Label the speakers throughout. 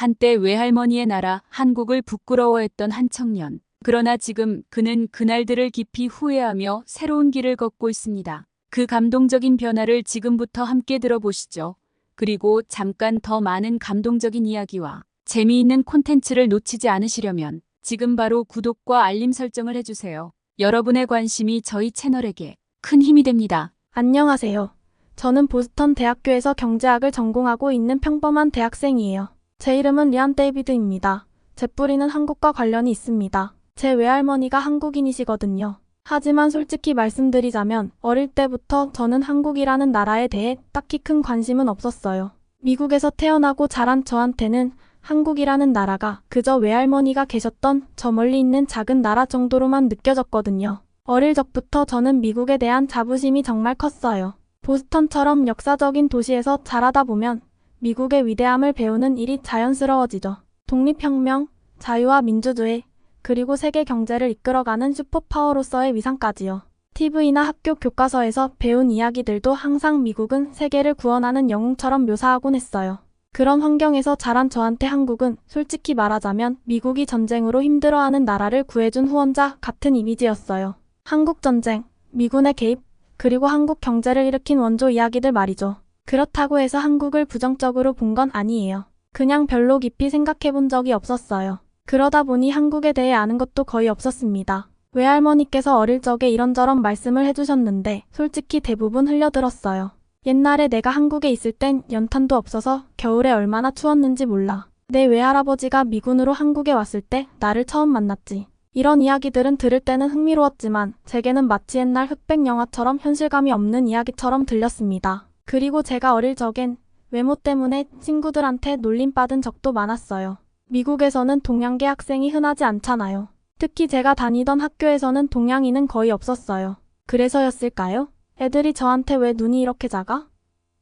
Speaker 1: 한때 외할머니의 나라 한국을 부끄러워했던 한 청년. 그러나 지금 그는 그날들을 깊이 후회하며 새로운 길을 걷고 있습니다. 그 감동적인 변화를 지금부터 함께 들어보시죠. 그리고 잠깐 더 많은 감동적인 이야기와 재미있는 콘텐츠를 놓치지 않으시려면 지금 바로 구독과 알림 설정을 해주세요. 여러분의 관심이 저희 채널에게 큰 힘이 됩니다.
Speaker 2: 안녕하세요. 저는 보스턴 대학교에서 경제학을 전공하고 있는 평범한 대학생이에요. 제 이름은 리안 데이비드입니다. 제 뿌리는 한국과 관련이 있습니다. 제 외할머니가 한국인이시거든요. 하지만 솔직히 말씀드리자면 어릴 때부터 저는 한국이라는 나라에 대해 딱히 큰 관심은 없었어요. 미국에서 태어나고 자란 저한테는 한국이라는 나라가 그저 외할머니가 계셨던 저 멀리 있는 작은 나라 정도로만 느껴졌거든요. 어릴 적부터 저는 미국에 대한 자부심이 정말 컸어요. 보스턴처럼 역사적인 도시에서 자라다 보면 미국의 위대함을 배우는 일이 자연스러워지죠. 독립혁명, 자유와 민주주의, 그리고 세계 경제를 이끌어가는 슈퍼파워로서의 위상까지요. TV나 학교 교과서에서 배운 이야기들도 항상 미국은 세계를 구원하는 영웅처럼 묘사하곤 했어요. 그런 환경에서 자란 저한테 한국은 솔직히 말하자면 미국이 전쟁으로 힘들어하는 나라를 구해준 후원자 같은 이미지였어요. 한국전쟁, 미군의 개입, 그리고 한국 경제를 일으킨 원조 이야기들 말이죠. 그렇다고 해서 한국을 부정적으로 본 건 아니에요. 그냥 별로 깊이 생각해 본 적이 없었어요. 그러다 보니 한국에 대해 아는 것도 거의 없었습니다. 외할머니께서 어릴 적에 이런저런 말씀을 해주셨는데 솔직히 대부분 흘려들었어요. 옛날에 내가 한국에 있을 땐 연탄도 없어서 겨울에 얼마나 추웠는지 몰라. 내 외할아버지가 미군으로 한국에 왔을 때 나를 처음 만났지. 이런 이야기들은 들을 때는 흥미로웠지만 제게는 마치 옛날 흑백 영화처럼 현실감이 없는 이야기처럼 들렸습니다. 그리고 제가 어릴 적엔 외모 때문에 친구들한테 놀림받은 적도 많았어요. 미국에서는 동양계 학생이 흔하지 않잖아요. 특히 제가 다니던 학교에서는 동양인은 거의 없었어요. 그래서였을까요? 애들이 저한테 왜 눈이 이렇게 작아?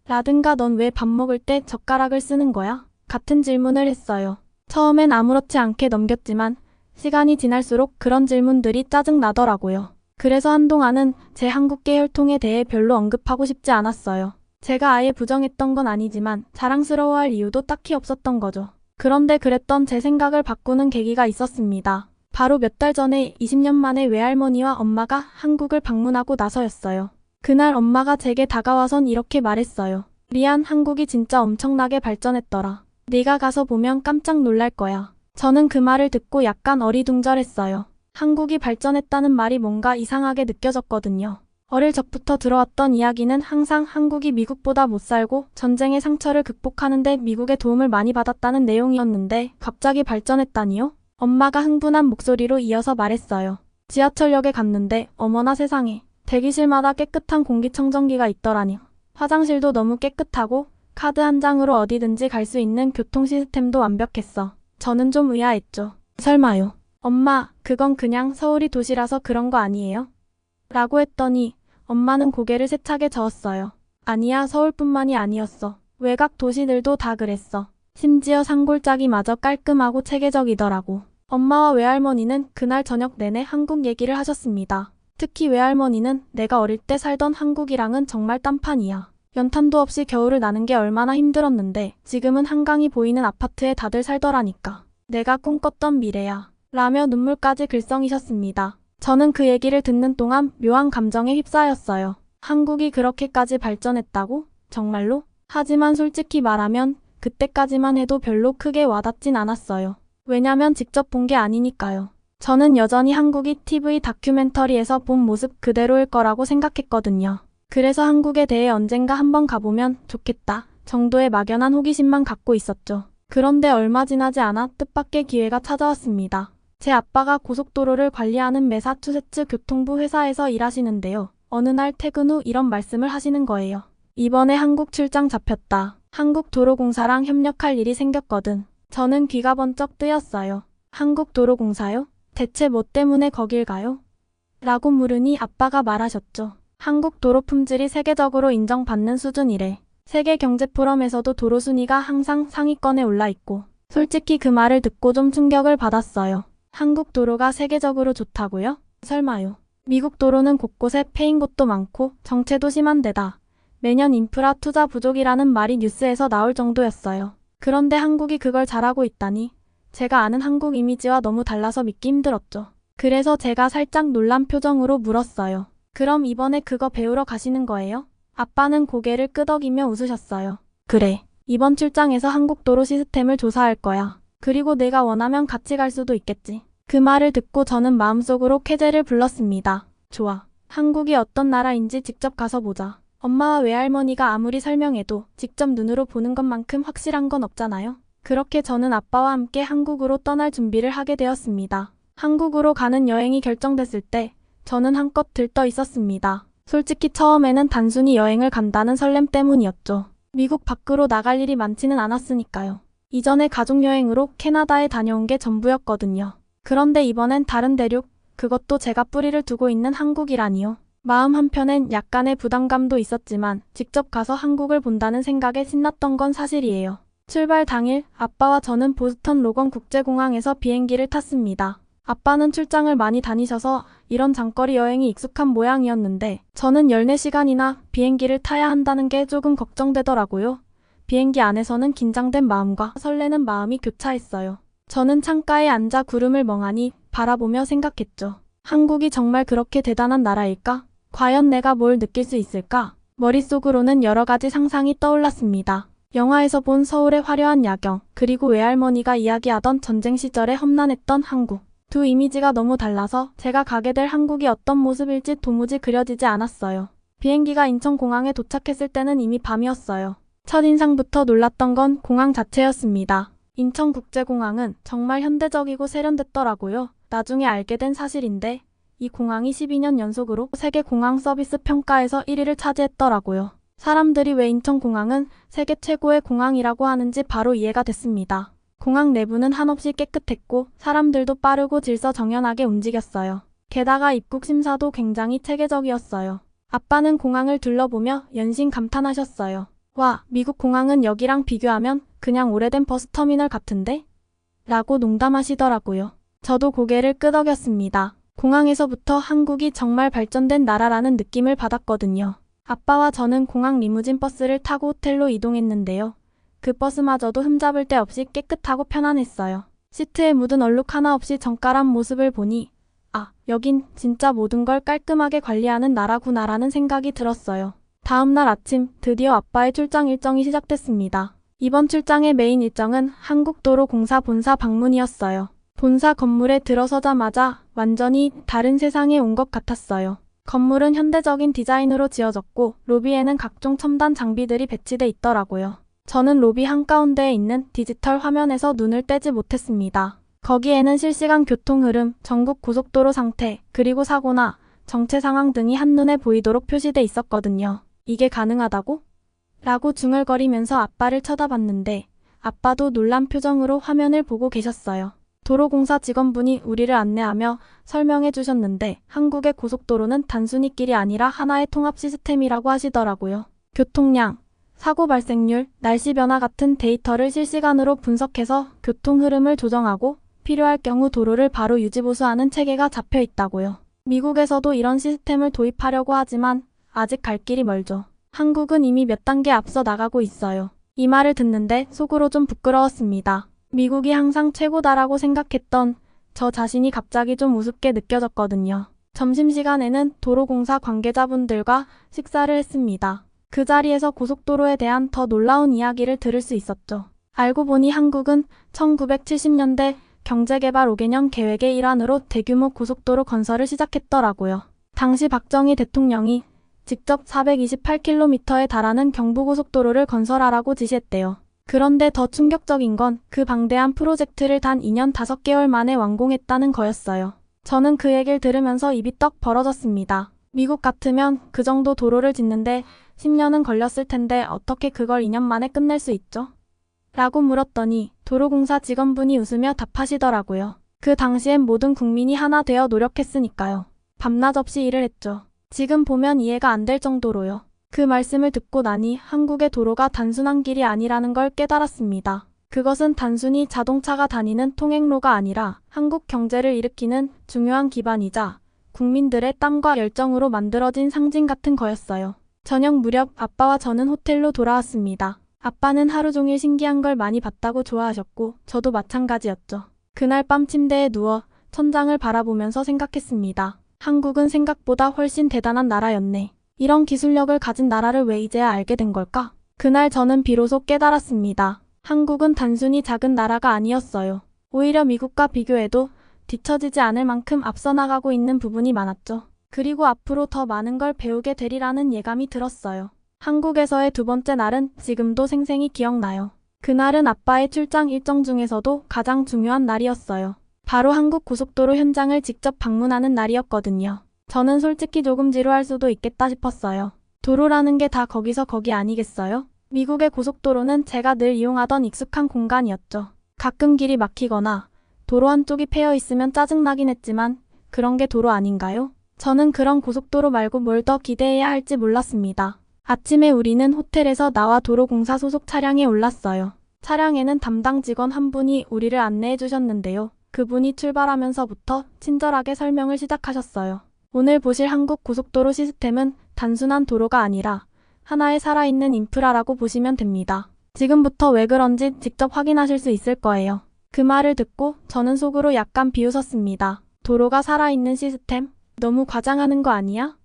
Speaker 2: 라든가 넌 왜 밥 먹을 때 젓가락을 쓰는 거야? 같은 질문을 했어요. 처음엔 아무렇지 않게 넘겼지만 시간이 지날수록 그런 질문들이 짜증나더라고요. 그래서 한동안은 제 한국계 혈통에 대해 별로 언급하고 싶지 않았어요. 제가 아예 부정했던 건 아니지만 자랑스러워할 이유도 딱히 없었던 거죠. 그런데 그랬던 제 생각을 바꾸는 계기가 있었습니다. 바로 몇 달 전에 20년 만에 외할머니와 엄마가 한국을 방문하고 나서였어요. 그날 엄마가 제게 다가와선 이렇게 말했어요. 리안, 한국이 진짜 엄청나게 발전했더라. 네가 가서 보면 깜짝 놀랄 거야. 저는 그 말을 듣고 약간 어리둥절했어요. 한국이 발전했다는 말이 뭔가 이상하게 느껴졌거든요. 어릴 적부터 들어왔던 이야기는 항상 한국이 미국보다 못 살고 전쟁의 상처를 극복하는 데 미국의 도움을 많이 받았다는 내용이었는데 갑자기 발전했다니요? 엄마가 흥분한 목소리로 이어서 말했어요. 지하철역에 갔는데 어머나 세상에. 대기실마다 깨끗한 공기청정기가 있더라니. 화장실도 너무 깨끗하고 카드 한 장으로 어디든지 갈 수 있는 교통 시스템도 완벽했어. 저는 좀 의아했죠. 설마요. 엄마, 그건 그냥 서울이 도시라서 그런 거 아니에요? 라고 했더니 엄마는 고개를 세차게 저었어요. 아니야, 서울뿐만이 아니었어. 외곽 도시들도 다 그랬어. 심지어 산골짜기마저 깔끔하고 체계적이더라고. 엄마와 외할머니는 그날 저녁 내내 한국 얘기를 하셨습니다. 특히 외할머니는 내가 어릴 때 살던 한국이랑은 정말 딴판이야. 연탄도 없이 겨울을 나는 게 얼마나 힘들었는데 지금은 한강이 보이는 아파트에 다들 살더라니까. 내가 꿈꿨던 미래야. 라며 눈물까지 글썽이셨습니다. 저는 그 얘기를 듣는 동안 묘한 감정에 휩싸였어요. 한국이 그렇게까지 발전했다고? 정말로? 하지만 솔직히 말하면 그때까지만 해도 별로 크게 와닿진 않았어요. 왜냐면 직접 본 게 아니니까요. 저는 여전히 한국이 TV 다큐멘터리에서 본 모습 그대로일 거라고 생각했거든요. 그래서 한국에 대해 언젠가 한번 가보면 좋겠다 정도의 막연한 호기심만 갖고 있었죠. 그런데 얼마 지나지 않아 뜻밖의 기회가 찾아왔습니다. 제 아빠가 고속도로를 관리하는 매사추세츠 교통부 회사에서 일하시는데요. 어느 날 퇴근 후 이런 말씀을 하시는 거예요. 이번에 한국 출장 잡혔다. 한국도로공사랑 협력할 일이 생겼거든. 저는 귀가 번쩍 뜨였어요. 한국도로공사요? 대체 뭐 때문에 거길 가요? 라고 물으니 아빠가 말하셨죠. 한국 도로 품질이 세계적으로 인정받는 수준이래. 세계 경제 포럼에서도 도로 순위가 항상 상위권에 올라 있고. 솔직히 그 말을 듣고 좀 충격을 받았어요. 한국 도로가 세계적으로 좋다고요? 설마요. 미국 도로는 곳곳에 패인 곳도 많고 정체도 심한 데다 매년 인프라 투자 부족이라는 말이 뉴스에서 나올 정도였어요. 그런데 한국이 그걸 잘하고 있다니 제가 아는 한국 이미지와 너무 달라서 믿기 힘들었죠. 그래서 제가 살짝 놀란 표정으로 물었어요. 그럼 이번에 그거 배우러 가시는 거예요? 아빠는 고개를 끄덕이며 웃으셨어요. 그래. 이번 출장에서 한국 도로 시스템을 조사할 거야. 그리고 내가 원하면 같이 갈 수도 있겠지. 그 말을 듣고 저는 마음속으로 쾌재를 불렀습니다. 좋아. 한국이 어떤 나라인지 직접 가서 보자. 엄마와 외할머니가 아무리 설명해도 직접 눈으로 보는 것만큼 확실한 건 없잖아요. 그렇게 저는 아빠와 함께 한국으로 떠날 준비를 하게 되었습니다. 한국으로 가는 여행이 결정됐을 때 저는 한껏 들떠 있었습니다. 솔직히 처음에는 단순히 여행을 간다는 설렘 때문이었죠. 미국 밖으로 나갈 일이 많지는 않았으니까요. 이전에 가족여행으로 캐나다에 다녀온 게 전부였거든요. 그런데 이번엔 다른 대륙, 그것도 제가 뿌리를 두고 있는 한국이라니요. 마음 한편엔 약간의 부담감도 있었지만 직접 가서 한국을 본다는 생각에 신났던 건 사실이에요. 출발 당일 아빠와 저는 보스턴 로건 국제공항에서 비행기를 탔습니다. 아빠는 출장을 많이 다니셔서 이런 장거리 여행이 익숙한 모양이었는데 저는 14시간이나 비행기를 타야 한다는 게 조금 걱정되더라고요. 비행기 안에서는 긴장된 마음과 설레는 마음이 교차했어요. 저는 창가에 앉아 구름을 멍하니 바라보며 생각했죠. 한국이 정말 그렇게 대단한 나라일까? 과연 내가 뭘 느낄 수 있을까? 머릿속으로는 여러 가지 상상이 떠올랐습니다. 영화에서 본 서울의 화려한 야경, 그리고 외할머니가 이야기하던 전쟁 시절에 험난했던 한국. 두 이미지가 너무 달라서 제가 가게 될 한국이 어떤 모습일지 도무지 그려지지 않았어요. 비행기가 인천공항에 도착했을 때는 이미 밤이었어요. 첫인상부터 놀랐던 건 공항 자체였습니다. 인천국제공항은 정말 현대적이고 세련됐더라고요. 나중에 알게 된 사실인데 이 공항이 12년 연속으로 세계 공항 서비스 평가에서 1위를 차지했더라고요. 사람들이 왜 인천공항은 세계 최고의 공항이라고 하는지 바로 이해가 됐습니다. 공항 내부는 한없이 깨끗했고 사람들도 빠르고 질서 정연하게 움직였어요. 게다가 입국 심사도 굉장히 체계적이었어요. 아빠는 공항을 둘러보며 연신 감탄하셨어요. 와, 미국 공항은 여기랑 비교하면 그냥 오래된 버스터미널 같은데? 라고 농담하시더라고요. 저도 고개를 끄덕였습니다. 공항에서부터 한국이 정말 발전된 나라라는 느낌을 받았거든요. 아빠와 저는 공항 리무진 버스를 타고 호텔로 이동했는데요. 그 버스마저도 흠잡을 데 없이 깨끗하고 편안했어요. 시트에 묻은 얼룩 하나 없이 정갈한 모습을 보니 아, 여긴 진짜 모든 걸 깔끔하게 관리하는 나라구나라는 생각이 들었어요. 다음날 아침 드디어 아빠의 출장 일정이 시작됐습니다. 이번 출장의 메인 일정은 한국도로공사 본사 방문이었어요. 본사 건물에 들어서자마자 완전히 다른 세상에 온 것 같았어요. 건물은 현대적인 디자인으로 지어졌고 로비에는 각종 첨단 장비들이 배치돼 있더라고요. 저는 로비 한가운데에 있는 디지털 화면에서 눈을 떼지 못했습니다. 거기에는 실시간 교통 흐름, 전국 고속도로 상태, 그리고 사고나 정체 상황 등이 한눈에 보이도록 표시돼 있었거든요. 이게 가능하다고? 라고 중얼거리면서 아빠를 쳐다봤는데 아빠도 놀란 표정으로 화면을 보고 계셨어요. 도로공사 직원분이 우리를 안내하며 설명해 주셨는데 한국의 고속도로는 단순히 길이 아니라 하나의 통합 시스템이라고 하시더라고요. 교통량, 사고 발생률, 날씨 변화 같은 데이터를 실시간으로 분석해서 교통 흐름을 조정하고 필요할 경우 도로를 바로 유지보수하는 체계가 잡혀 있다고요. 미국에서도 이런 시스템을 도입하려고 하지만 아직 갈 길이 멀죠. 한국은 이미 몇 단계 앞서 나가고 있어요. 이 말을 듣는데 속으로 좀 부끄러웠습니다. 미국이 항상 최고다라고 생각했던 저 자신이 갑자기 좀 우습게 느껴졌거든요. 점심시간에는 도로공사 관계자분들과 식사를 했습니다. 그 자리에서 고속도로에 대한 더 놀라운 이야기를 들을 수 있었죠. 알고 보니 한국은 1970년대 경제개발 5개년 계획의 일환으로 대규모 고속도로 건설을 시작했더라고요. 당시 박정희 대통령이 직접 428km에 달하는 경부고속도로를 건설하라고 지시했대요. 그런데 더 충격적인 건 그 방대한 프로젝트를 단 2년 5개월 만에 완공했다는 거였어요. 저는 그 얘기를 들으면서 입이 떡 벌어졌습니다. 미국 같으면 그 정도 도로를 짓는데 10년은 걸렸을 텐데 어떻게 그걸 2년 만에 끝낼 수 있죠? 라고 물었더니 도로공사 직원분이 웃으며 답하시더라고요. 그 당시엔 모든 국민이 하나 되어 노력했으니까요. 밤낮 없이 일을 했죠. 지금 보면 이해가 안 될 정도로요. 그 말씀을 듣고 나니 한국의 도로가 단순한 길이 아니라는 걸 깨달았습니다. 그것은 단순히 자동차가 다니는 통행로가 아니라 한국 경제를 일으키는 중요한 기반이자 국민들의 땀과 열정으로 만들어진 상징 같은 거였어요. 저녁 무렵 아빠와 저는 호텔로 돌아왔습니다. 아빠는 하루 종일 신기한 걸 많이 봤다고 좋아하셨고 저도 마찬가지였죠. 그날 밤 침대에 누워 천장을 바라보면서 생각했습니다. 한국은 생각보다 훨씬 대단한 나라였네. 이런 기술력을 가진 나라를 왜 이제야 알게 된 걸까? 그날 저는 비로소 깨달았습니다. 한국은 단순히 작은 나라가 아니었어요. 오히려 미국과 비교해도 뒤처지지 않을 만큼 앞서 나가고 있는 부분이 많았죠. 그리고 앞으로 더 많은 걸 배우게 되리라는 예감이 들었어요. 한국에서의 두 번째 날은 지금도 생생히 기억나요. 그날은 아빠의 출장 일정 중에서도 가장 중요한 날이었어요. 바로 한국 고속도로 현장을 직접 방문하는 날이었거든요. 저는 솔직히 조금 지루할 수도 있겠다 싶었어요. 도로라는 게 다 거기서 거기 아니겠어요? 미국의 고속도로는 제가 늘 이용하던 익숙한 공간이었죠. 가끔 길이 막히거나 도로 한쪽이 패여 있으면 짜증나긴 했지만 그런 게 도로 아닌가요? 저는 그런 고속도로 말고 뭘 더 기대해야 할지 몰랐습니다. 아침에 우리는 호텔에서 나와 도로공사 소속 차량에 올랐어요. 차량에는 담당 직원 한 분이 우리를 안내해 주셨는데요. 그분이 출발하면서부터 친절하게 설명을 시작하셨어요. 오늘 보실 한국 고속도로 시스템은 단순한 도로가 아니라 하나의 살아있는 인프라라고 보시면 됩니다. 지금부터 왜 그런지 직접 확인하실 수 있을 거예요. 그 말을 듣고 저는 속으로 약간 비웃었습니다. 도로가 살아있는 시스템? 너무 과장하는 거 아니야?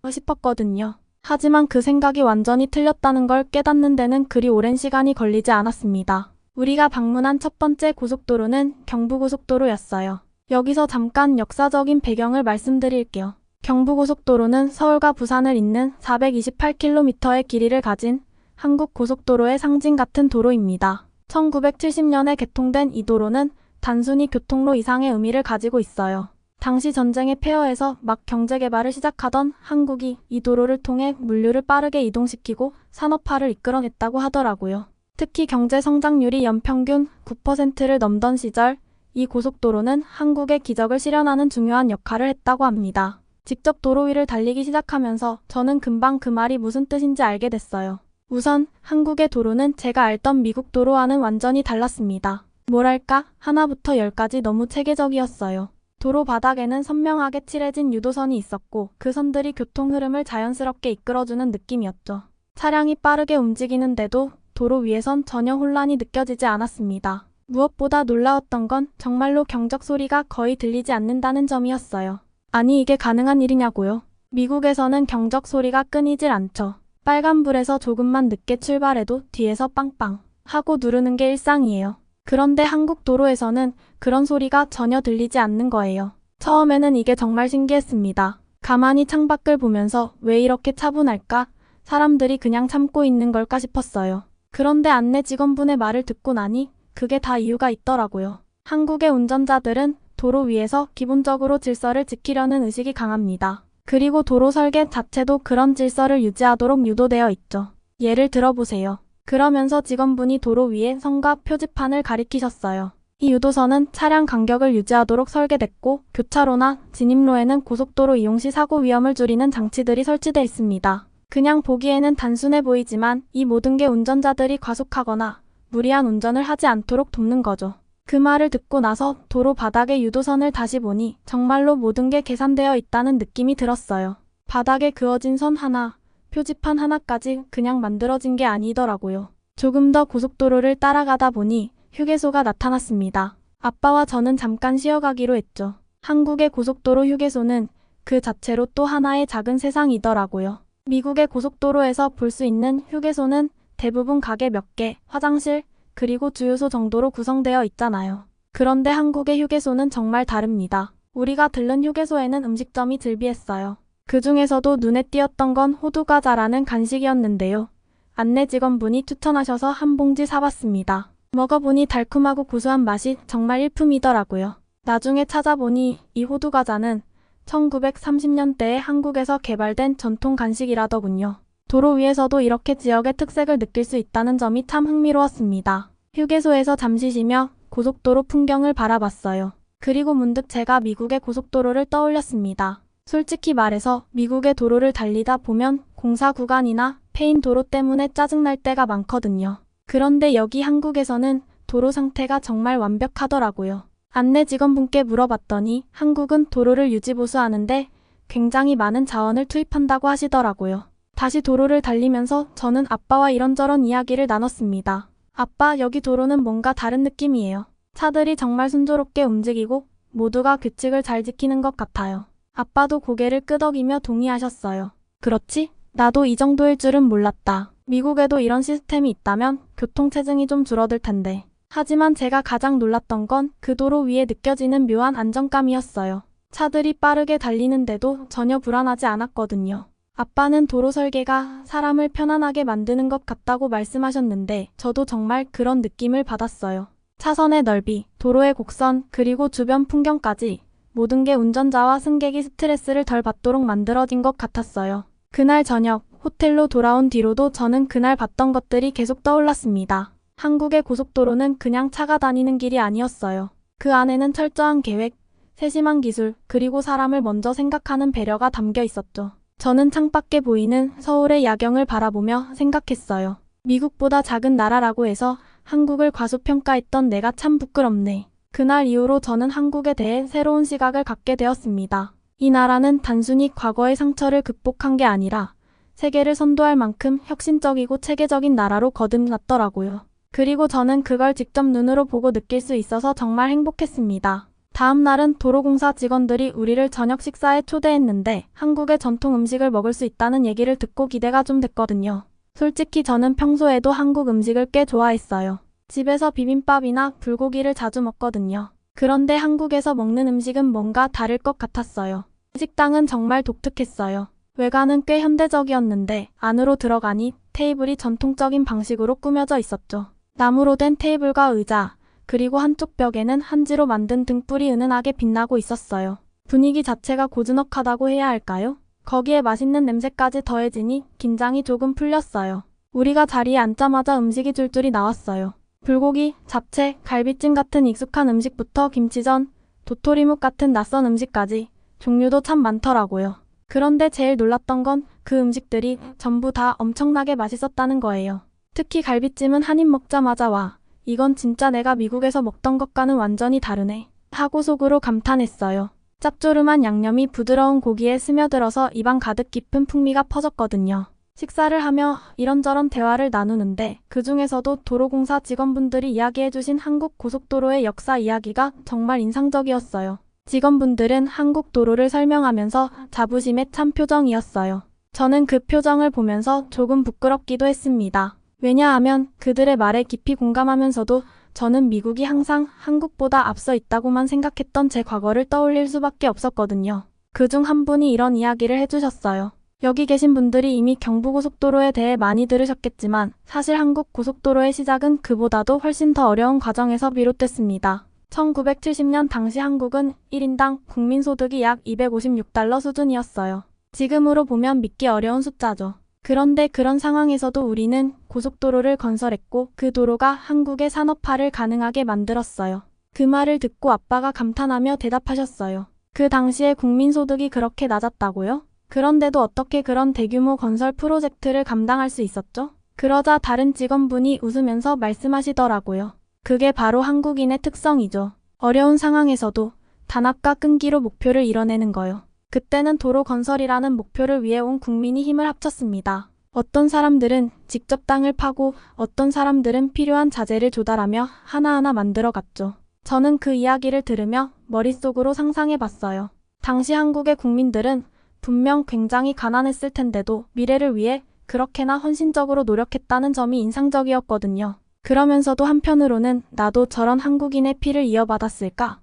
Speaker 2: 싶었거든요. 하지만 그 생각이 완전히 틀렸다는 걸 깨닫는 데는 그리 오랜 시간이 걸리지 않았습니다. 우리가 방문한 첫 번째 고속도로는 경부고속도로였어요. 여기서 잠깐 역사적인 배경을 말씀드릴게요. 경부고속도로는 서울과 부산을 잇는 428km의 길이를 가진 한국 고속도로의 상징 같은 도로입니다. 1970년에 개통된 이 도로는 단순히 교통로 이상의 의미를 가지고 있어요. 당시 전쟁의 폐허에서 막 경제개발을 시작하던 한국이 이 도로를 통해 물류를 빠르게 이동시키고 산업화를 이끌어냈다고 하더라고요. 특히 경제 성장률이 연평균 9%를 넘던 시절 이 고속도로는 한국의 기적을 실현하는 중요한 역할을 했다고 합니다. 직접 도로 위를 달리기 시작하면서 저는 금방 그 말이 무슨 뜻인지 알게 됐어요. 우선 한국의 도로는 제가 알던 미국 도로와는 완전히 달랐습니다. 뭐랄까 하나부터 10까지 너무 체계적이었어요. 도로 바닥에는 선명하게 칠해진 유도선이 있었고 그 선들이 교통 흐름을 자연스럽게 이끌어주는 느낌이었죠. 차량이 빠르게 움직이는데도 도로 위에선 전혀 혼란이 느껴지지 않았습니다. 무엇보다 놀라웠던 건 정말로 경적 소리가 거의 들리지 않는다는 점이었어요. 아니 이게 가능한 일이냐고요? 미국에서는 경적 소리가 끊이질 않죠. 빨간불에서 조금만 늦게 출발해도 뒤에서 빵빵 하고 누르는 게 일상이에요. 그런데 한국 도로에서는 그런 소리가 전혀 들리지 않는 거예요. 처음에는 이게 정말 신기했습니다. 가만히 창밖을 보면서 왜 이렇게 차분할까? 사람들이 그냥 참고 있는 걸까 싶었어요. 그런데 안내 직원분의 말을 듣고 나니 그게 다 이유가 있더라고요. 한국의 운전자들은 도로 위에서 기본적으로 질서를 지키려는 의식이 강합니다. 그리고 도로 설계 자체도 그런 질서를 유지하도록 유도되어 있죠. 예를 들어보세요. 그러면서 직원분이 도로 위에 선과 표지판을 가리키셨어요. 이 유도선은 차량 간격을 유지하도록 설계됐고 교차로나 진입로에는 고속도로 이용 시 사고 위험을 줄이는 장치들이 설치되어 있습니다. 그냥 보기에는 단순해 보이지만 이 모든 게 운전자들이 과속하거나 무리한 운전을 하지 않도록 돕는 거죠. 그 말을 듣고 나서 도로 바닥의 유도선을 다시 보니 정말로 모든 게 계산되어 있다는 느낌이 들었어요. 바닥에 그어진 선 하나, 표지판 하나까지 그냥 만들어진 게 아니더라고요. 조금 더 고속도로를 따라가다 보니 휴게소가 나타났습니다. 아빠와 저는 잠깐 쉬어가기로 했죠. 한국의 고속도로 휴게소는 그 자체로 또 하나의 작은 세상이더라고요. 미국의 고속도로에서 볼 수 있는 휴게소는 대부분 가게 몇 개, 화장실, 그리고 주유소 정도로 구성되어 있잖아요. 그런데 한국의 휴게소는 정말 다릅니다. 우리가 들른 휴게소에는 음식점이 즐비했어요. 그 중에서도 눈에 띄었던 건 호두과자라는 간식이었는데요. 안내 직원분이 추천하셔서 한 봉지 사봤습니다. 먹어보니 달콤하고 고소한 맛이 정말 일품이더라고요. 나중에 찾아보니 이 호두과자는 1930년대에 한국에서 개발된 전통 간식이라더군요. 도로 위에서도 이렇게 지역의 특색을 느낄 수 있다는 점이 참 흥미로웠습니다. 휴게소에서 잠시 쉬며 고속도로 풍경을 바라봤어요. 그리고 문득 제가 미국의 고속도로를 떠올렸습니다. 솔직히 말해서 미국의 도로를 달리다 보면 공사 구간이나 패인 도로 때문에 짜증날 때가 많거든요. 그런데 여기 한국에서는 도로 상태가 정말 완벽하더라고요. 안내 직원분께 물어봤더니 한국은 도로를 유지보수하는데 굉장히 많은 자원을 투입한다고 하시더라고요. 다시 도로를 달리면서 저는 아빠와 이런저런 이야기를 나눴습니다. 아빠, 여기 도로는 뭔가 다른 느낌이에요. 차들이 정말 순조롭게 움직이고 모두가 규칙을 잘 지키는 것 같아요. 아빠도 고개를 끄덕이며 동의하셨어요. 그렇지? 나도 이 정도일 줄은 몰랐다. 미국에도 이런 시스템이 있다면 교통체증이 좀 줄어들 텐데. 하지만 제가 가장 놀랐던 건 그 도로 위에 느껴지는 묘한 안정감이었어요. 차들이 빠르게 달리는데도 전혀 불안하지 않았거든요. 아빠는 도로 설계가 사람을 편안하게 만드는 것 같다고 말씀하셨는데 저도 정말 그런 느낌을 받았어요. 차선의 넓이, 도로의 곡선, 그리고 주변 풍경까지 모든 게 운전자와 승객이 스트레스를 덜 받도록 만들어진 것 같았어요. 그날 저녁, 호텔로 돌아온 뒤로도 저는 그날 봤던 것들이 계속 떠올랐습니다. 한국의 고속도로는 그냥 차가 다니는 길이 아니었어요. 그 안에는 철저한 계획, 세심한 기술, 그리고 사람을 먼저 생각하는 배려가 담겨 있었죠. 저는 창밖에 보이는 서울의 야경을 바라보며 생각했어요. 미국보다 작은 나라라고 해서 한국을 과소평가했던 내가 참 부끄럽네. 그날 이후로 저는 한국에 대해 새로운 시각을 갖게 되었습니다. 이 나라는 단순히 과거의 상처를 극복한 게 아니라 세계를 선도할 만큼 혁신적이고 체계적인 나라로 거듭났더라고요. 그리고 저는 그걸 직접 눈으로 보고 느낄 수 있어서 정말 행복했습니다. 다음 날은 도로공사 직원들이 우리를 저녁 식사에 초대했는데 한국의 전통 음식을 먹을 수 있다는 얘기를 듣고 기대가 좀 됐거든요. 솔직히 저는 평소에도 한국 음식을 꽤 좋아했어요. 집에서 비빔밥이나 불고기를 자주 먹거든요. 그런데 한국에서 먹는 음식은 뭔가 다를 것 같았어요. 식당은 정말 독특했어요. 외관은 꽤 현대적이었는데 안으로 들어가니 테이블이 전통적인 방식으로 꾸며져 있었죠. 나무로 된 테이블과 의자, 그리고 한쪽 벽에는 한지로 만든 등불이 은은하게 빛나고 있었어요. 분위기 자체가 고즈넉하다고 해야 할까요? 거기에 맛있는 냄새까지 더해지니 긴장이 조금 풀렸어요. 우리가 자리에 앉자마자 음식이 줄줄이 나왔어요. 불고기, 잡채, 갈비찜 같은 익숙한 음식부터 김치전, 도토리묵 같은 낯선 음식까지 종류도 참 많더라고요. 그런데 제일 놀랐던 건 그 음식들이 전부 다 엄청나게 맛있었다는 거예요. 특히 갈비찜은 한 입 먹자마자 와, 이건 진짜 내가 미국에서 먹던 것과는 완전히 다르네 하고 속으로 감탄했어요. 짭조름한 양념이 부드러운 고기에 스며들어서 입안 가득 깊은 풍미가 퍼졌거든요. 식사를 하며 이런저런 대화를 나누는데 그 중에서도 도로공사 직원분들이 이야기해주신 한국 고속도로의 역사 이야기가 정말 인상적이었어요. 직원분들은 한국 도로를 설명하면서 자부심에 찬 표정이었어요. 저는 그 표정을 보면서 조금 부끄럽기도 했습니다. 왜냐하면 그들의 말에 깊이 공감하면서도 저는 미국이 항상 한국보다 앞서 있다고만 생각했던 제 과거를 떠올릴 수밖에 없었거든요. 그중 한 분이 이런 이야기를 해주셨어요. 여기 계신 분들이 이미 경부고속도로에 대해 많이 들으셨겠지만 사실 한국 고속도로의 시작은 그보다도 훨씬 더 어려운 과정에서 비롯됐습니다. 1970년 당시 한국은 1인당 국민소득이 약 256달러 수준이었어요. 지금으로 보면 믿기 어려운 숫자죠. 그런데 그런 상황에서도 우리는 고속도로를 건설했고 그 도로가 한국의 산업화를 가능하게 만들었어요. 그 말을 듣고 아빠가 감탄하며 대답하셨어요. 그 당시에 국민소득이 그렇게 낮았다고요? 그런데도 어떻게 그런 대규모 건설 프로젝트를 감당할 수 있었죠? 그러자 다른 직원분이 웃으면서 말씀하시더라고요. 그게 바로 한국인의 특성이죠. 어려운 상황에서도 단합과 끈기로 목표를 이뤄내는 거요. 그때는 도로 건설이라는 목표를 위해 온 국민이 힘을 합쳤습니다. 어떤 사람들은 직접 땅을 파고 어떤 사람들은 필요한 자재를 조달하며 하나하나 만들어갔죠. 저는 그 이야기를 들으며 머릿속으로 상상해봤어요. 당시 한국의 국민들은 분명 굉장히 가난했을 텐데도 미래를 위해 그렇게나 헌신적으로 노력했다는 점이 인상적이었거든요. 그러면서도 한편으로는 나도 저런 한국인의 피를 이어받았을까?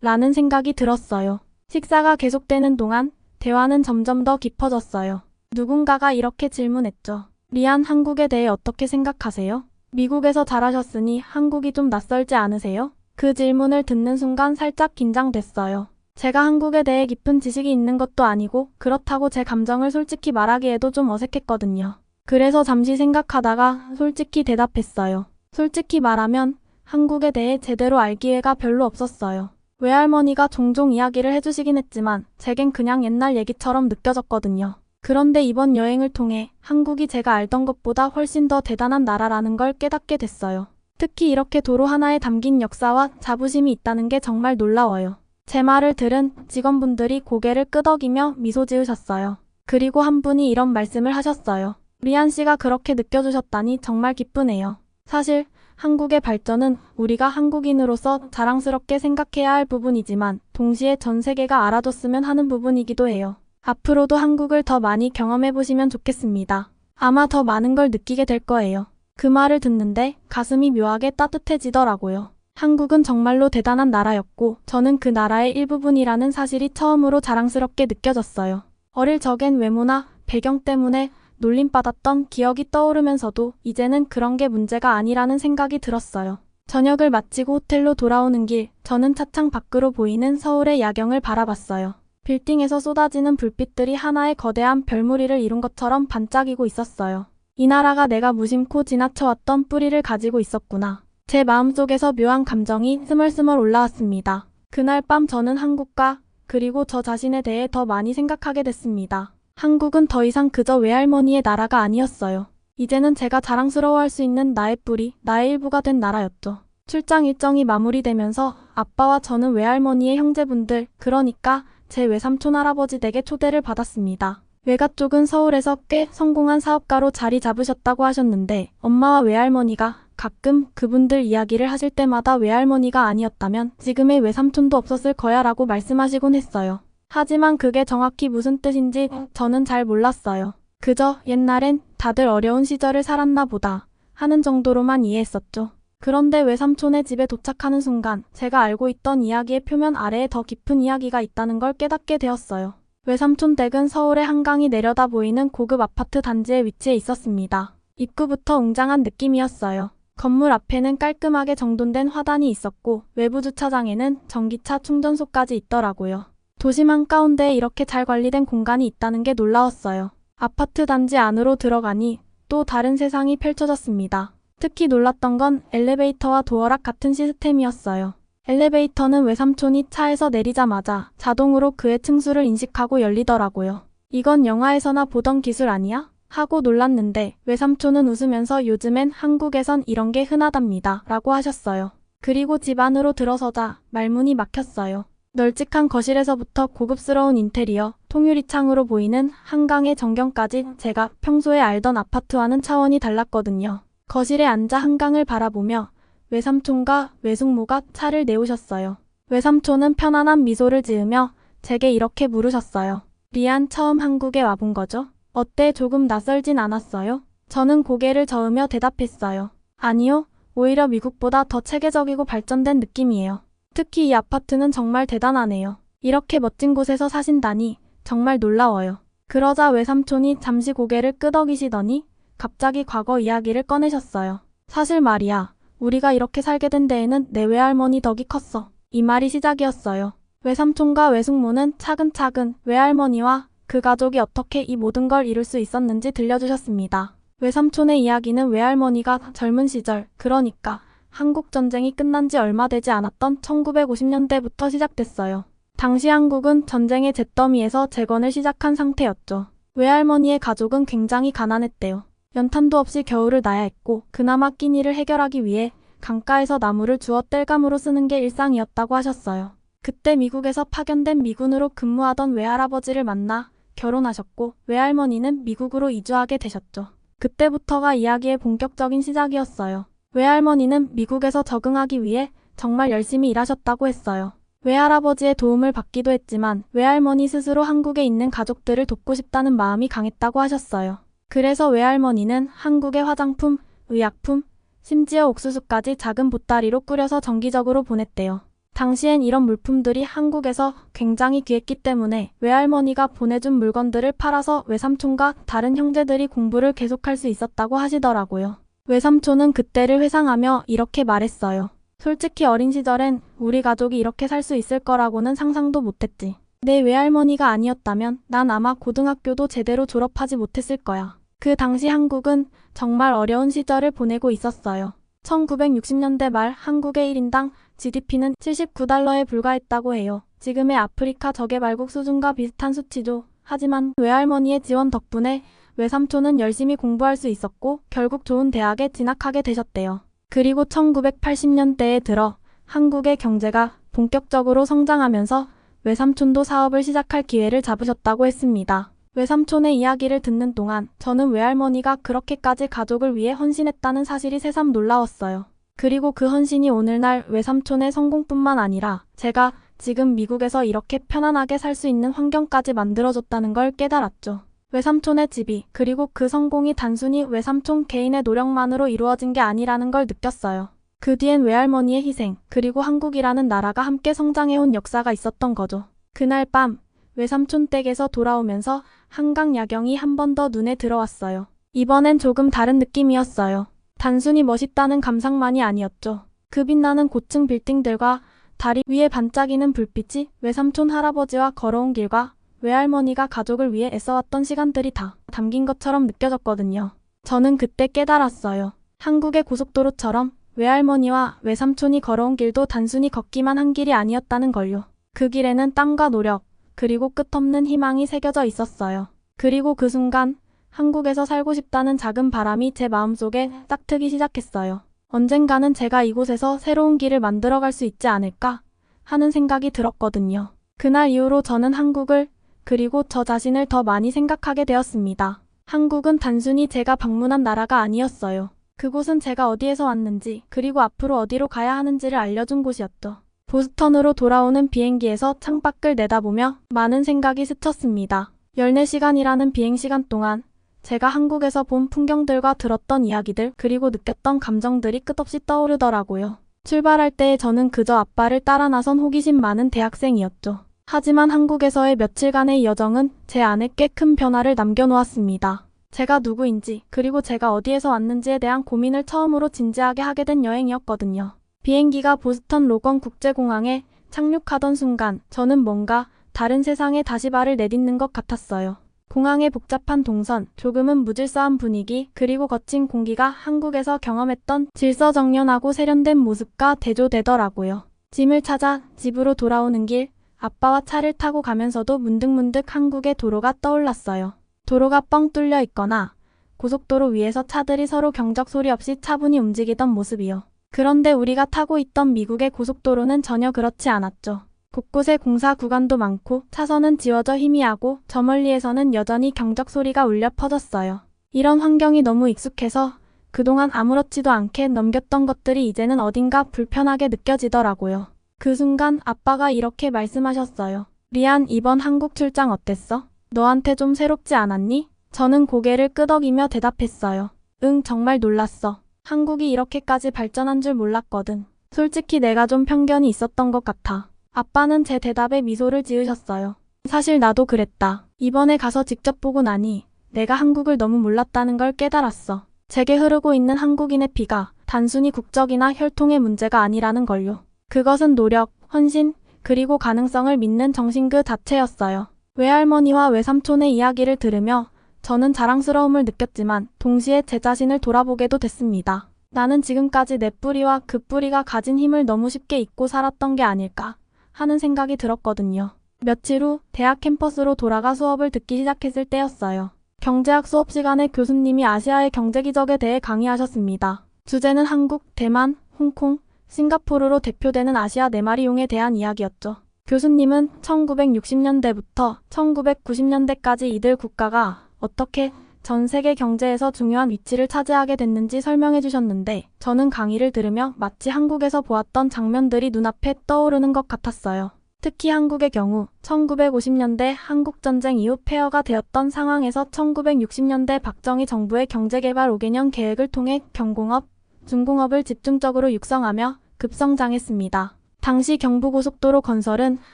Speaker 2: 라는 생각이 들었어요. 식사가 계속되는 동안 대화는 점점 더 깊어졌어요. 누군가가 이렇게 질문했죠. 리안, 한국에 대해 어떻게 생각하세요? 미국에서 자라셨으니 한국이 좀 낯설지 않으세요? 그 질문을 듣는 순간 살짝 긴장됐어요. 제가 한국에 대해 깊은 지식이 있는 것도 아니고 그렇다고 제 감정을 솔직히 말하기에도 좀 어색했거든요. 그래서 잠시 생각하다가 솔직히 대답했어요. 솔직히 말하면 한국에 대해 제대로 알 기회가 별로 없었어요. 외할머니가 종종 이야기를 해주시긴 했지만 제겐 그냥 옛날 얘기처럼 느껴졌거든요. 그런데 이번 여행을 통해 한국이 제가 알던 것보다 훨씬 더 대단한 나라라는 걸 깨닫게 됐어요. 특히 이렇게 도로 하나에 담긴 역사와 자부심이 있다는 게 정말 놀라워요. 제 말을 들은 직원분들이 고개를 끄덕이며 미소 지으셨어요. 그리고 한 분이 이런 말씀을 하셨어요. 리안 씨가 그렇게 느껴주셨다니 정말 기쁘네요. 사실 한국의 발전은 우리가 한국인으로서 자랑스럽게 생각해야 할 부분이지만 동시에 전 세계가 알아줬으면 하는 부분이기도 해요. 앞으로도 한국을 더 많이 경험해 보시면 좋겠습니다. 아마 더 많은 걸 느끼게 될 거예요. 그 말을 듣는데 가슴이 묘하게 따뜻해지더라고요. 한국은 정말로 대단한 나라였고 저는 그 나라의 일부분이라는 사실이 처음으로 자랑스럽게 느껴졌어요. 어릴 적엔 외모나 배경 때문에 놀림받았던 기억이 떠오르면서도 이제는 그런 게 문제가 아니라는 생각이 들었어요. 저녁을 마치고 호텔로 돌아오는 길, 저는 차창 밖으로 보이는 서울의 야경을 바라봤어요. 빌딩에서 쏟아지는 불빛들이 하나의 거대한 별무리를 이룬 것처럼 반짝이고 있었어요. 이 나라가 내가 무심코 지나쳐왔던 뿌리를 가지고 있었구나. 제 마음속에서 묘한 감정이 스멀스멀 올라왔습니다. 그날 밤 저는 한국과 그리고 저 자신에 대해 더 많이 생각하게 됐습니다. 한국은 더 이상 그저 외할머니의 나라가 아니었어요. 이제는 제가 자랑스러워할 수 있는 나의 뿌리, 나의 일부가 된 나라였죠. 출장 일정이 마무리되면서 아빠와 저는 외할머니의 형제분들, 그러니까 제 외삼촌 할아버지 댁에 초대를 받았습니다. 외가 쪽은 서울에서 꽤 성공한 사업가로 자리 잡으셨다고 하셨는데 엄마와 외할머니가 가끔 그분들 이야기를 하실 때마다 외할머니가 아니었다면 지금의 외삼촌도 없었을 거야 라고 말씀하시곤 했어요. 하지만 그게 정확히 무슨 뜻인지 저는 잘 몰랐어요. 그저 옛날엔 다들 어려운 시절을 살았나 보다 하는 정도로만 이해했었죠. 그런데 외삼촌의 집에 도착하는 순간 제가 알고 있던 이야기의 표면 아래에 더 깊은 이야기가 있다는 걸 깨닫게 되었어요. 외삼촌 댁은 서울의 한강이 내려다 보이는 고급 아파트 단지에 위치해 있었습니다. 입구부터 웅장한 느낌이었어요. 건물 앞에는 깔끔하게 정돈된 화단이 있었고 외부 주차장에는 전기차 충전소까지 있더라고요. 도심 한가운데에 이렇게 잘 관리된 공간이 있다는 게 놀라웠어요. 아파트 단지 안으로 들어가니 또 다른 세상이 펼쳐졌습니다. 특히 놀랐던 건 엘리베이터와 도어락 같은 시스템이었어요. 엘리베이터는 외삼촌이 차에서 내리자마자 자동으로 그의 층수를 인식하고 열리더라고요. 이건 영화에서나 보던 기술 아니야? 하고 놀랐는데 외삼촌은 웃으면서 요즘엔 한국에선 이런 게 흔하답니다 라고 하셨어요. 그리고 집 안으로 들어서자 말문이 막혔어요. 널찍한 거실에서부터 고급스러운 인테리어, 통유리 창으로 보이는 한강의 전경까지 제가 평소에 알던 아파트와는 차원이 달랐거든요. 거실에 앉아 한강을 바라보며 외삼촌과 외숙모가 차를 내오셨어요. 외삼촌은 편안한 미소를 지으며 제게 이렇게 물으셨어요. 리안, 처음 한국에 와본 거죠? 어때, 조금 낯설진 않았어요? 저는 고개를 저으며 대답했어요. 아니요, 오히려 미국보다 더 체계적이고 발전된 느낌이에요. 특히 이 아파트는 정말 대단하네요. 이렇게 멋진 곳에서 사신다니 정말 놀라워요. 그러자 외삼촌이 잠시 고개를 끄덕이시더니 갑자기 과거 이야기를 꺼내셨어요. 사실 말이야, 우리가 이렇게 살게 된 데에는 내 외할머니 덕이 컸어. 이 말이 시작이었어요. 외삼촌과 외숙모는 차근차근 외할머니와 그 가족이 어떻게 이 모든 걸 이룰 수 있었는지 들려주셨습니다. 외삼촌의 이야기는 외할머니가 젊은 시절, 그러니까 한국전쟁이 끝난 지 얼마 되지 않았던 1950년대부터 시작됐어요. 당시 한국은 전쟁의 잿더미에서 재건을 시작한 상태였죠. 외할머니의 가족은 굉장히 가난했대요. 연탄도 없이 겨울을 나야 했고 그나마 끼니를 해결하기 위해 강가에서 나무를 주워 땔감으로 쓰는 게 일상이었다고 하셨어요. 그때 미국에서 파견된 미군으로 근무하던 외할아버지를 만나 결혼하셨고 외할머니는 미국으로 이주하게 되셨죠. 그때부터가 이야기의 본격적인 시작이었어요. 외할머니는 미국에서 적응하기 위해 정말 열심히 일하셨다고 했어요. 외할아버지의 도움을 받기도 했지만 외할머니 스스로 한국에 있는 가족들을 돕고 싶다는 마음이 강했다고 하셨어요. 그래서 외할머니는 한국의 화장품, 의약품, 심지어 옥수수까지 작은 보따리로 꾸려서 정기적으로 보냈대요. 당시엔 이런 물품들이 한국에서 굉장히 귀했기 때문에 외할머니가 보내준 물건들을 팔아서 외삼촌과 다른 형제들이 공부를 계속할 수 있었다고 하시더라고요. 외삼촌은 그때를 회상하며 이렇게 말했어요. 솔직히 어린 시절엔 우리 가족이 이렇게 살 수 있을 거라고는 상상도 못했지. 내 외할머니가 아니었다면 난 아마 고등학교도 제대로 졸업하지 못했을 거야. 그 당시 한국은 정말 어려운 시절을 보내고 있었어요. 1960년대 말 한국의 1인당 GDP는 79달러에 불과했다고 해요. 지금의 아프리카 저개발국 수준과 비슷한 수치죠. 하지만 외할머니의 지원 덕분에 외삼촌은 열심히 공부할 수 있었고 결국 좋은 대학에 진학하게 되셨대요. 그리고 1980년대에 들어 한국의 경제가 본격적으로 성장하면서 외삼촌도 사업을 시작할 기회를 잡으셨다고 했습니다. 외삼촌의 이야기를 듣는 동안 저는 외할머니가 그렇게까지 가족을 위해 헌신했다는 사실이 새삼 놀라웠어요. 그리고 그 헌신이 오늘날 외삼촌의 성공뿐만 아니라 제가 지금 미국에서 이렇게 편안하게 살 수 있는 환경까지 만들어줬다는 걸 깨달았죠. 외삼촌의 집이 그리고 그 성공이 단순히 외삼촌 개인의 노력만으로 이루어진 게 아니라는 걸 느꼈어요. 그 뒤엔 외할머니의 희생 그리고 한국이라는 나라가 함께 성장해온 역사가 있었던 거죠. 그날 밤 외삼촌 댁에서 돌아오면서 한강 야경이 한 번 더 눈에 들어왔어요. 이번엔 조금 다른 느낌이었어요. 단순히 멋있다는 감상만이 아니었죠. 그 빛나는 고층 빌딩들과 다리 위에 반짝이는 불빛이 외삼촌 할아버지와 걸어온 길과 외할머니가 가족을 위해 애써왔던 시간들이 다 담긴 것처럼 느껴졌거든요. 저는 그때 깨달았어요. 한국의 고속도로처럼 외할머니와 외삼촌이 걸어온 길도 단순히 걷기만 한 길이 아니었다는 걸요. 그 길에는 땀과 노력, 그리고 끝없는 희망이 새겨져 있었어요. 그리고 그 순간 한국에서 살고 싶다는 작은 바람이 제 마음속에 싹트기 시작했어요. 언젠가는 제가 이곳에서 새로운 길을 만들어갈 수 있지 않을까 하는 생각이 들었거든요. 그날 이후로 저는 한국을 그리고 저 자신을 더 많이 생각하게 되었습니다. 한국은 단순히 제가 방문한 나라가 아니었어요. 그곳은 제가 어디에서 왔는지 그리고 앞으로 어디로 가야 하는지를 알려준 곳이었죠. 보스턴으로 돌아오는 비행기에서 창밖을 내다보며 많은 생각이 스쳤습니다. 14시간이라는 비행시간 동안 제가 한국에서 본 풍경들과 들었던 이야기들 그리고 느꼈던 감정들이 끝없이 떠오르더라고요. 출발할 때의 저는 그저 아빠를 따라 나선 호기심 많은 대학생이었죠. 하지만 한국에서의 며칠간의 여정은 제 안에 꽤 큰 변화를 남겨놓았습니다. 제가 누구인지 그리고 제가 어디에서 왔는지에 대한 고민을 처음으로 진지하게 하게 된 여행이었거든요. 비행기가 보스턴 로건 국제공항에 착륙하던 순간 저는 뭔가 다른 세상에 다시 발을 내딛는 것 같았어요. 공항의 복잡한 동선, 조금은 무질서한 분위기, 그리고 거친 공기가 한국에서 경험했던 질서정연하고 세련된 모습과 대조되더라고요. 짐을 찾아 집으로 돌아오는 길, 아빠와 차를 타고 가면서도 문득문득 한국의 도로가 떠올랐어요. 도로가 뻥 뚫려 있거나 고속도로 위에서 차들이 서로 경적 소리 없이 차분히 움직이던 모습이요. 그런데 우리가 타고 있던 미국의 고속도로는 전혀 그렇지 않았죠. 곳곳에 공사 구간도 많고 차선은 지워져 희미하고 저 멀리에서는 여전히 경적 소리가 울려 퍼졌어요. 이런 환경이 너무 익숙해서 그동안 아무렇지도 않게 넘겼던 것들이 이제는 어딘가 불편하게 느껴지더라고요. 그 순간 아빠가 이렇게 말씀하셨어요. 리안, 이번 한국 출장 어땠어? 너한테 좀 새롭지 않았니? 저는 고개를 끄덕이며 대답했어요. 응, 정말 놀랐어. 한국이 이렇게까지 발전한 줄 몰랐거든. 솔직히 내가 좀 편견이 있었던 것 같아. 아빠는 제 대답에 미소를 지으셨어요. 사실 나도 그랬다. 이번에 가서 직접 보고 나니 내가 한국을 너무 몰랐다는 걸 깨달았어. 제게 흐르고 있는 한국인의 피가 단순히 국적이나 혈통의 문제가 아니라는 걸요. 그것은 노력, 헌신, 그리고 가능성을 믿는 정신 그 자체였어요. 외할머니와 외삼촌의 이야기를 들으며 저는 자랑스러움을 느꼈지만 동시에 제 자신을 돌아보게도 됐습니다. 나는 지금까지 내 뿌리와 그 뿌리가 가진 힘을 너무 쉽게 잊고 살았던 게 아닐까 하는 생각이 들었거든요. 며칠 후 대학 캠퍼스로 돌아가 수업을 듣기 시작했을 때였어요. 경제학 수업 시간에 교수님이 아시아의 경제 기적에 대해 강의하셨습니다. 주제는 한국, 대만, 홍콩, 싱가포르로 대표되는 아시아 네 마리 용에 대한 이야기였죠. 교수님은 1960년대부터 1990년대까지 이들 국가가 어떻게 전 세계 경제에서 중요한 위치를 차지하게 됐는지 설명해 주셨는데 저는 강의를 들으며 마치 한국에서 보았던 장면들이 눈앞에 떠오르는 것 같았어요. 특히 한국의 경우 1950년대 한국전쟁 이후 폐허가 되었던 상황에서 1960년대 박정희 정부의 경제개발 5개년 계획을 통해 경공업, 중공업을 집중적으로 육성하며 급성장했습니다. 당시 경부고속도로 건설은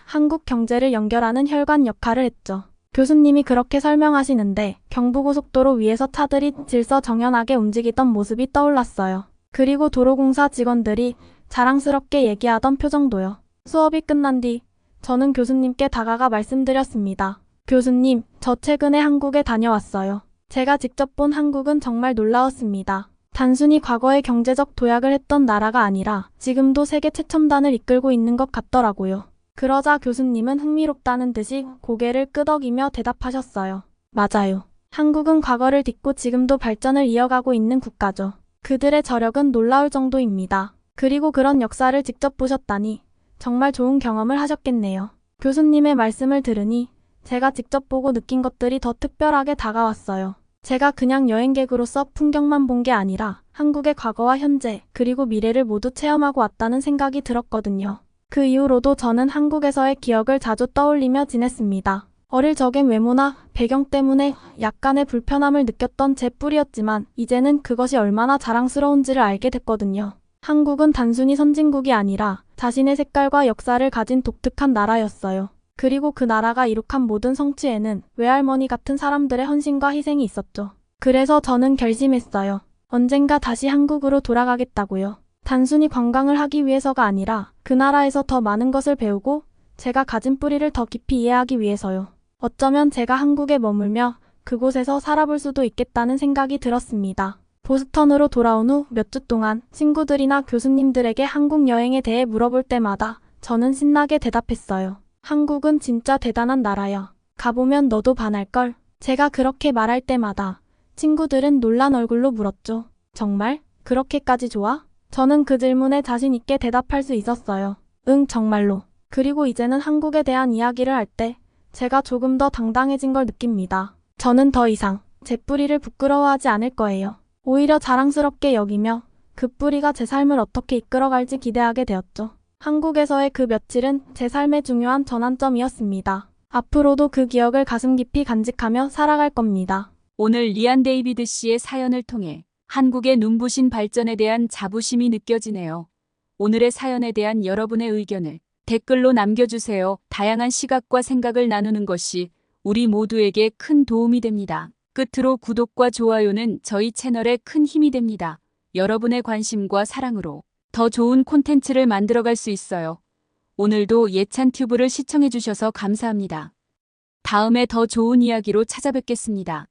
Speaker 2: 한국 경제를 연결하는 혈관 역할을 했죠. 교수님이 그렇게 설명하시는데 경부고속도로 위에서 차들이 질서정연하게 움직이던 모습이 떠올랐어요. 그리고 도로공사 직원들이 자랑스럽게 얘기하던 표정도요. 수업이 끝난 뒤 저는 교수님께 다가가 말씀드렸습니다. 교수님, 저 최근에 한국에 다녀왔어요. 제가 직접 본 한국은 정말 놀라웠습니다. 단순히 과거의 경제적 도약을 했던 나라가 아니라 지금도 세계 최첨단을 이끌고 있는 것 같더라고요. 그러자 교수님은 흥미롭다는 듯이 고개를 끄덕이며 대답하셨어요. 맞아요. 한국은 과거를 딛고 지금도 발전을 이어가고 있는 국가죠. 그들의 저력은 놀라울 정도입니다. 그리고 그런 역사를 직접 보셨다니 정말 좋은 경험을 하셨겠네요. 교수님의 말씀을 들으니 제가 직접 보고 느낀 것들이 더 특별하게 다가왔어요. 제가 그냥 여행객으로서 풍경만 본 게 아니라 한국의 과거와 현재, 그리고 미래를 모두 체험하고 왔다는 생각이 들었거든요. 그 이후로도 저는 한국에서의 기억을 자주 떠올리며 지냈습니다. 어릴 적엔 외모나 배경 때문에 약간의 불편함을 느꼈던 제 뿌리였지만 이제는 그것이 얼마나 자랑스러운지를 알게 됐거든요. 한국은 단순히 선진국이 아니라 자신의 색깔과 역사를 가진 독특한 나라였어요. 그리고 그 나라가 이룩한 모든 성취에는 외할머니 같은 사람들의 헌신과 희생이 있었죠. 그래서 저는 결심했어요. 언젠가 다시 한국으로 돌아가겠다고요. 단순히 관광을 하기 위해서가 아니라 그 나라에서 더 많은 것을 배우고 제가 가진 뿌리를 더 깊이 이해하기 위해서요. 어쩌면 제가 한국에 머물며 그곳에서 살아볼 수도 있겠다는 생각이 들었습니다. 보스턴으로 돌아온 후 몇 주 동안 친구들이나 교수님들에게 한국 여행에 대해 물어볼 때마다 저는 신나게 대답했어요. 한국은 진짜 대단한 나라야. 가보면 너도 반할걸. 제가 그렇게 말할 때마다 친구들은 놀란 얼굴로 물었죠. 정말? 그렇게까지 좋아? 저는 그 질문에 자신 있게 대답할 수 있었어요. 응, 정말로. 그리고 이제는 한국에 대한 이야기를 할 때 제가 조금 더 당당해진 걸 느낍니다. 저는 더 이상 제 뿌리를 부끄러워하지 않을 거예요. 오히려 자랑스럽게 여기며 그 뿌리가 제 삶을 어떻게 이끌어갈지 기대하게 되었죠. 한국에서의 그 며칠은 제 삶의 중요한 전환점이었습니다. 앞으로도 그 기억을 가슴 깊이 간직하며 살아갈 겁니다.
Speaker 1: 오늘 리안 데이비드 씨의 사연을 통해 한국의 눈부신 발전에 대한 자부심이 느껴지네요. 오늘의 사연에 대한 여러분의 의견을 댓글로 남겨주세요. 다양한 시각과 생각을 나누는 것이 우리 모두에게 큰 도움이 됩니다. 끝으로 구독과 좋아요는 저희 채널에 큰 힘이 됩니다. 여러분의 관심과 사랑으로 더 좋은 콘텐츠를 만들어갈 수 있어요. 오늘도 예찬 튜브를 시청해주셔서 감사합니다. 다음에 더 좋은 이야기로 찾아뵙겠습니다.